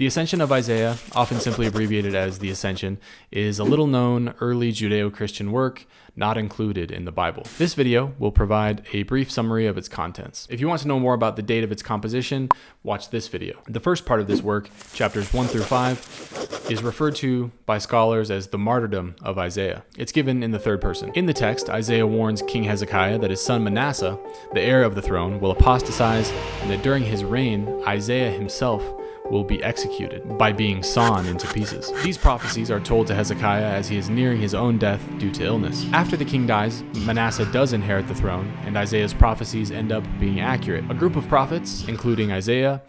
The Ascension of Isaiah, often simply abbreviated as the Ascension, is a little-known early Judeo-Christian work not included in the Bible. This video will provide a brief summary of its contents. If you want to know more about the date of its composition, watch this video. The first part of this work, chapters 1 through 5, is referred to by scholars as the martyrdom of Isaiah. It's given in the third person. In the text, Isaiah warns King Hezekiah that his son Manasseh, the heir of the throne, will apostatize, and that during his reign, Isaiah himself will be executed by being sawn into pieces. These prophecies are told to Hezekiah as he is nearing his own death due to illness. After the king dies, Manasseh does inherit the throne, and Isaiah's prophecies end up being accurate. A group of prophets, including Isaiah,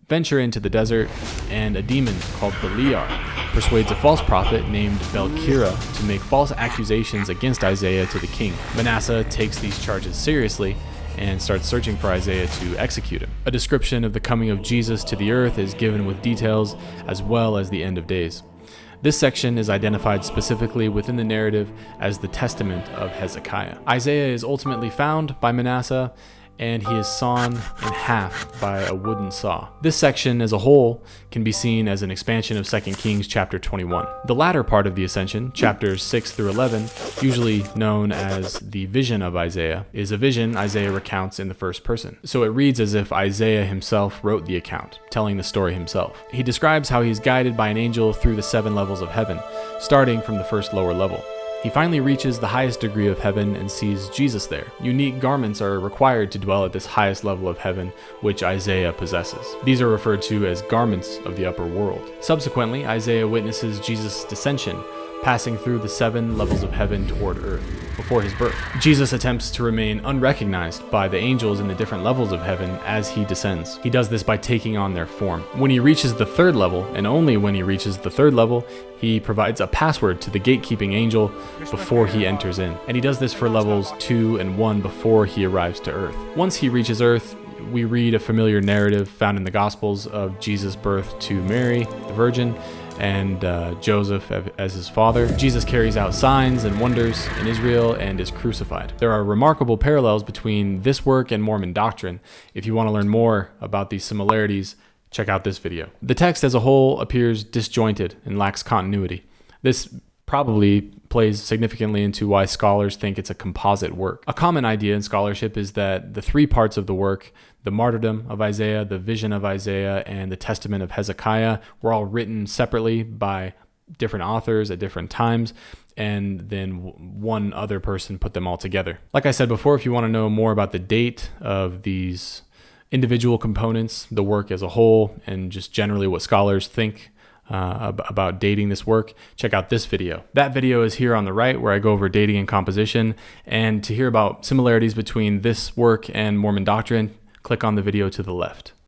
venture into the desert, and a demon called Beliar persuades a false prophet named Belkira to make false accusations against Isaiah to the king. Manasseh takes these charges seriously and starts searching for Isaiah to execute him. A description of the coming of Jesus to the earth is given with details, as well as the end of days. This section is identified specifically within the narrative as the Testament of Hezekiah. Isaiah is ultimately found by Manasseh, and he is sawn in half by a wooden saw. This section as a whole can be seen as an expansion of 2 Kings chapter 21. The latter part of the Ascension, chapters 6 through 11, usually known as the vision of Isaiah, is a vision Isaiah recounts in the first person. So it reads as if Isaiah himself wrote the account, telling the story himself. He describes how he's guided by an angel through the 7 levels of heaven, starting from the first lower level. He finally reaches the highest degree of heaven and sees Jesus there. Unique garments are required to dwell at this highest level of heaven, which Isaiah possesses. These are referred to as garments of the upper world. Subsequently, Isaiah witnesses Jesus' descension, passing through the 7 levels of heaven toward earth before his birth. Jesus attempts to remain unrecognized by the angels in the different levels of heaven as he descends. He does this by taking on their form. When he reaches the 3rd level, and only when he reaches the 3rd level, he provides a password to the gatekeeping angel before he enters in. And he does this for levels 2 and 1 before he arrives to earth. Once he reaches earth, we read a familiar narrative found in the Gospels of Jesus' birth to Mary, the Virgin, and Joseph as his father. Jesus carries out signs and wonders in Israel and is crucified. There are remarkable parallels between this work and Mormon doctrine. If you want to learn more about these similarities, check out this video. The text as a whole appears disjointed and lacks continuity. This probably plays significantly into why scholars think it's a composite work. A common idea in scholarship is that the 3 parts of the work, the martyrdom of Isaiah, the vision of Isaiah, and the testament of Hezekiah, were all written separately by different authors at different times, and then one other person put them all together. Like I said before, if you want to know more about the date of these individual components, the work as a whole, and just generally what scholars think about dating this work, check out this video. That video is here on the right, where I go over dating and composition. And to hear about similarities between this work and Mormon doctrine, click on the video to the left.